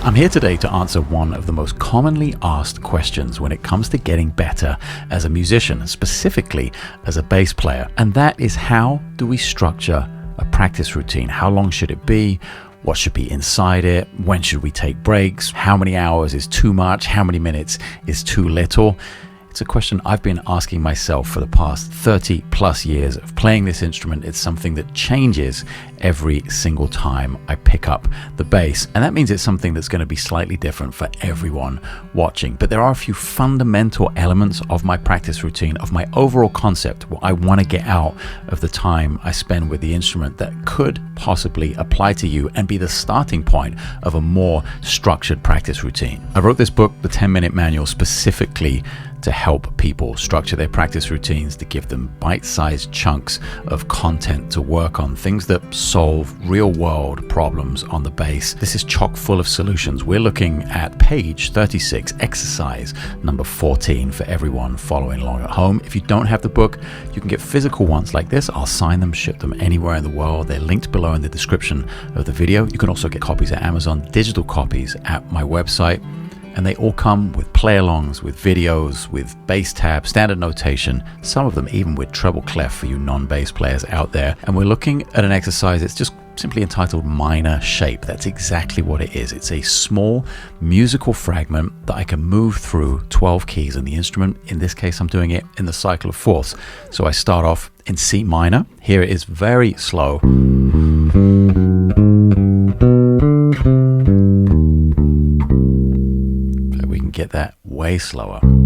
I'm here today to answer one of the most commonly asked questions when it comes to getting better as a musician, specifically as a bass player. And that is, how do we structure a practice routine? How long should it be? What should be inside it? When should we take breaks? How many hours is too much? How many minutes is too little? It's a question I've been asking myself for the past 30 plus years of playing this instrument. It's something that changes every single time I pick up the bass. And that means it's something that's going to be slightly different for everyone watching. But there are a few fundamental elements of my practice routine, of my overall concept, what I want to get out of the time I spend with the instrument, that could possibly apply to you and be the starting point of a more structured practice routine. I wrote this book, The 10-Minute Manual, specifically to help people structure their practice routines, to give them bite-sized chunks of content to work on, things that solve real-world problems on the bass. This is chock full of solutions. We're looking at page 36, exercise number 14 for everyone following along at home. If you don't have the book, you can get physical ones like this. I'll sign them, ship them anywhere in the world. They're linked below in the description of the video. You can also get copies at Amazon, digital copies at my website. And they all come with play-alongs, with videos, with bass tabs, standard notation, some of them even with treble clef for you non-bass players out there. And we're looking at an exercise that's just simply entitled Minor Shape. That's exactly what it is. It's a small musical fragment that I can move through 12 keys on the instrument. In this case, I'm doing it in the cycle of fourths. So I start off in C minor. Here it is very slow. Get that way slower. And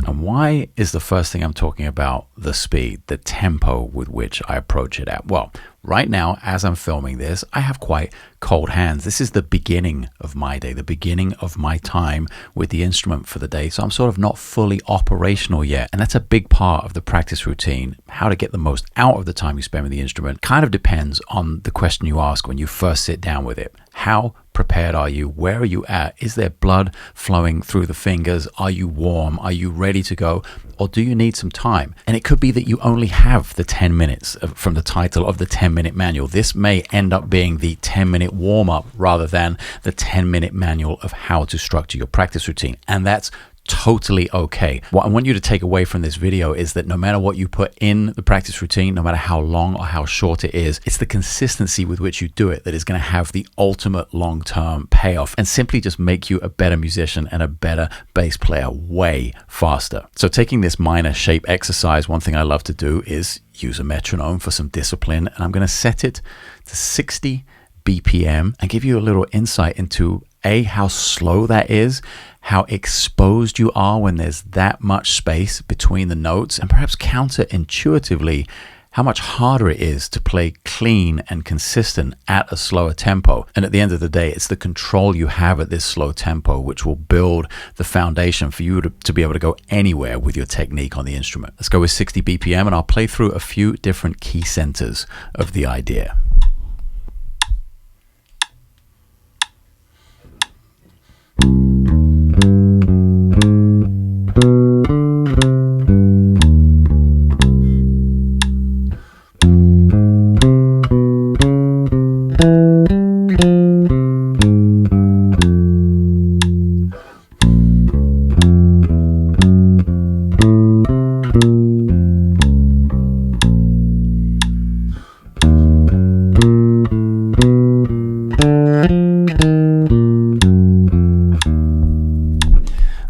why is the first thing I'm talking about the speed, the tempo with which I approach it at? Well, right now, as I'm filming this, I have quite cold hands. This is the beginning of my day, the beginning of my time with the instrument for the day. So I'm sort of not fully operational yet. And that's a big part of the practice routine. How to get the most out of the time you spend with the instrument kind of depends on the question you ask when you first sit down with it. How prepared are you? Where are you at? Is there blood flowing through the fingers? Are you warm? Are you ready to go? Or do you need some time? And it could be that you only have the 10 minutes from the title of the 10-minute manual. This may end up being the 10-minute warm-up rather than the 10-minute manual of how to structure your practice routine. And that's totally okay. What I want you to take away from this video is that no matter what you put in the practice routine, no matter how long or how short it is, it's the consistency with which you do it that is going to have the ultimate long-term payoff and simply just make you a better musician and a better bass player way faster. So taking this minor shape exercise, one thing I love to do is use a metronome for some discipline, and I'm going to set it to 60 BPM and give you a little insight into how slow that is, how exposed you are when there's that much space between the notes, and perhaps counterintuitively, how much harder it is to play clean and consistent at a slower tempo. And at the end of the day, it's the control you have at this slow tempo which will build the foundation for you to be able to go anywhere with your technique on the instrument. Let's go with 60 BPM and I'll play through a few different key centers of the idea.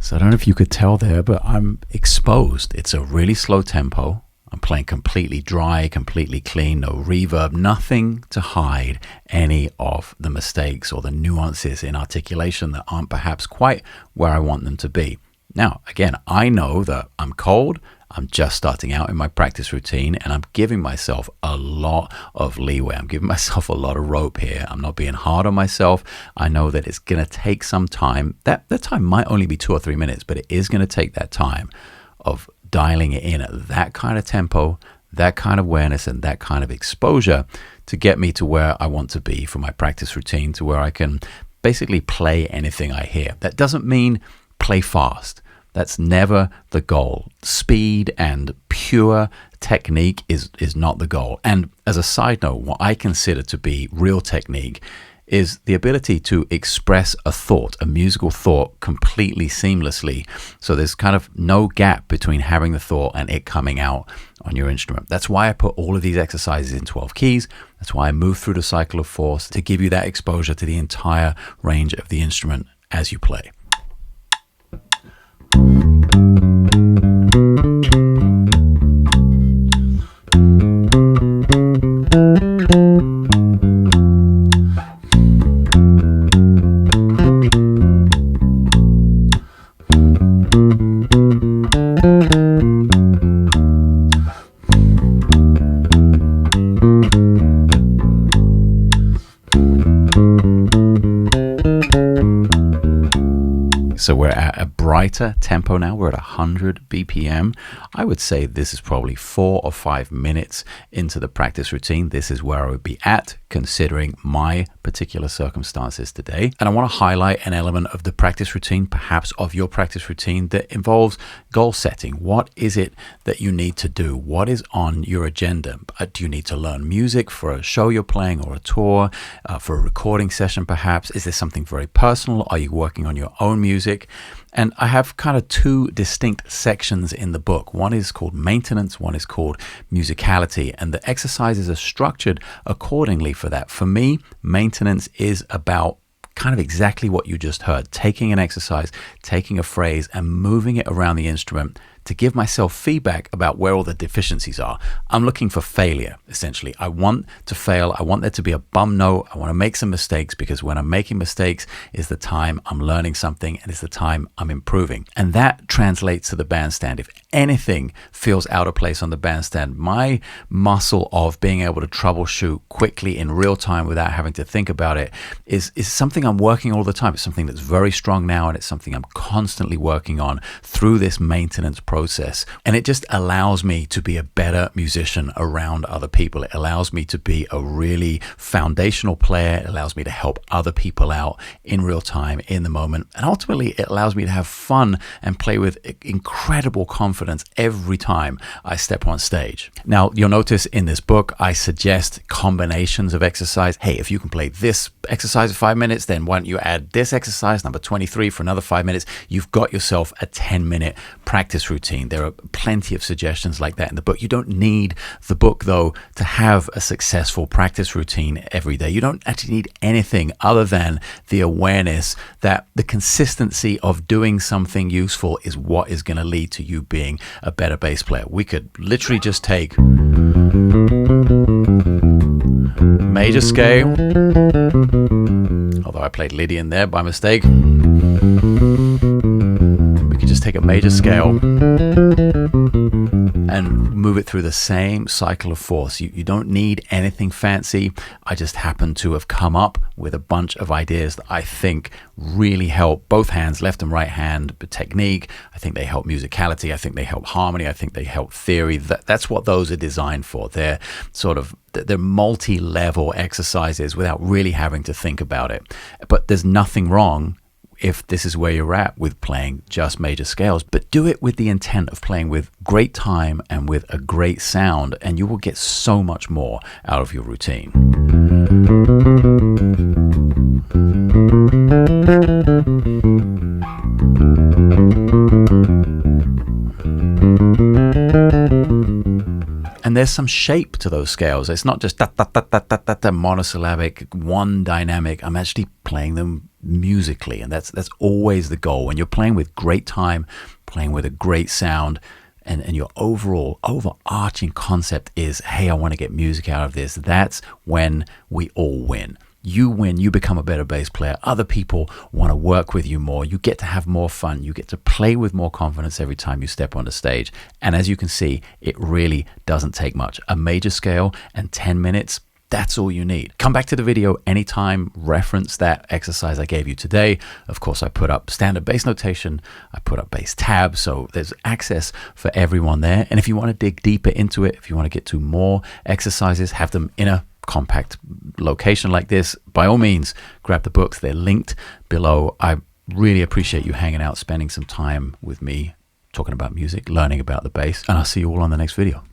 So I don't know if you could tell there, but I'm exposed. It's a really slow tempo. I'm playing completely dry, completely clean, no reverb, nothing to hide any of the mistakes or the nuances in articulation that aren't perhaps quite where I want them to be. Now, again, I know that I'm cold. I'm just starting out in my practice routine and I'm giving myself a lot of leeway. I'm giving myself a lot of rope here. I'm not being hard on myself. I know that it's going to take some time. That time might only be 2 or 3 minutes, but it is going to take that time of dialing it in at that kind of tempo, that kind of awareness and that kind of exposure to get me to where I want to be for my practice routine, to where I can basically play anything I hear. That doesn't mean play fast. That's never the goal. Speed and pure technique is not the goal. And as a side note, what I consider to be real technique is the ability to express a thought, a musical thought, completely seamlessly. So there's kind of no gap between having the thought and it coming out on your instrument. That's why I put all of these exercises in 12 keys. That's why I move through the cycle of force to give you that exposure to the entire range of the instrument as you play. So we're at a brighter tempo now. We're at 100 BPM. I would say this is probably 4 or 5 minutes into the practice routine. This is where I would be at, considering my particular circumstances today. And I want to highlight an element of the practice routine, perhaps of your practice routine, that involves goal setting. What is it that you need to do? What is on your agenda? Do you need to learn music for a show you're playing or a tour, for a recording session perhaps? Is this something very personal? Are you working on your own music? And I have kind of 2 distinct sections in the book. One is called maintenance, one is called musicality, and the exercises are structured accordingly for that. For me, maintenance is about kind of exactly what you just heard, taking an exercise, taking a phrase and moving it around the instrument to give myself feedback about where all the deficiencies are. I'm looking for failure, essentially. I want to fail. I want there to be a bum note. I want to make some mistakes, because when I'm making mistakes is the time I'm learning something and it's the time I'm improving. And that translates to the bandstand. If anything feels out of place on the bandstand, my muscle of being able to troubleshoot quickly in real time without having to think about it is something I'm working all the time. It's something that's very strong now, and it's something I'm constantly working on through this maintenance process. And it just allows me to be a better musician around other people. It allows me to be a really foundational player. It allows me to help other people out in real time, in the moment. And ultimately, it allows me to have fun and play with incredible confidence every time I step on stage. Now, you'll notice in this book, I suggest combinations of exercise. Hey, if you can play this exercise for 5 minutes, then why don't you add this exercise, number 23, for another 5 minutes? You've got yourself a 10-minute practice routine. There are plenty of suggestions like that in the book. You don't need the book, though, to have a successful practice routine every day. You don't actually need anything other than the awareness that the consistency of doing something useful is what is going to lead to you being a better bass player. We could literally just take major scale, although I played Lydian there by mistake. We could just take a major scale and move it through the same cycle of force. You don't need anything fancy. I just happen to have come up with a bunch of ideas that I think really help both hands, left and right hand, technique. I think they help musicality. I think they help harmony. I think they help theory. That's what those are designed for. They're multi-level exercises without really having to think about it. But there's nothing wrong if this is where you're at with playing just major scales, but do it with the intent of playing with great time and with a great sound, and you will get so much more out of your routine. And there's some shape to those scales. It's not just da monosyllabic, one dynamic. I'm actually playing them musically, and that's always the goal. When you're playing with great time, playing with a great sound, and your overall overarching concept is, hey, I want to get music out of this, that's when we all win. You win, you become a better bass player. Other people want to work with you more. You get to have more fun. You get to play with more confidence every time you step on the stage. And as you can see, it really doesn't take much. A major scale and 10 minutes, that's all you need. Come back to the video anytime, reference that exercise I gave you today. Of course, I put up standard bass notation. I put up bass tabs, so there's access for everyone there. And if you want to dig deeper into it, if you want to get to more exercises, have them in a compact location like this, by all means, grab the books. They're linked below. I really appreciate you hanging out, spending some time with me, talking about music, learning about the bass, and I'll see you all on the next video.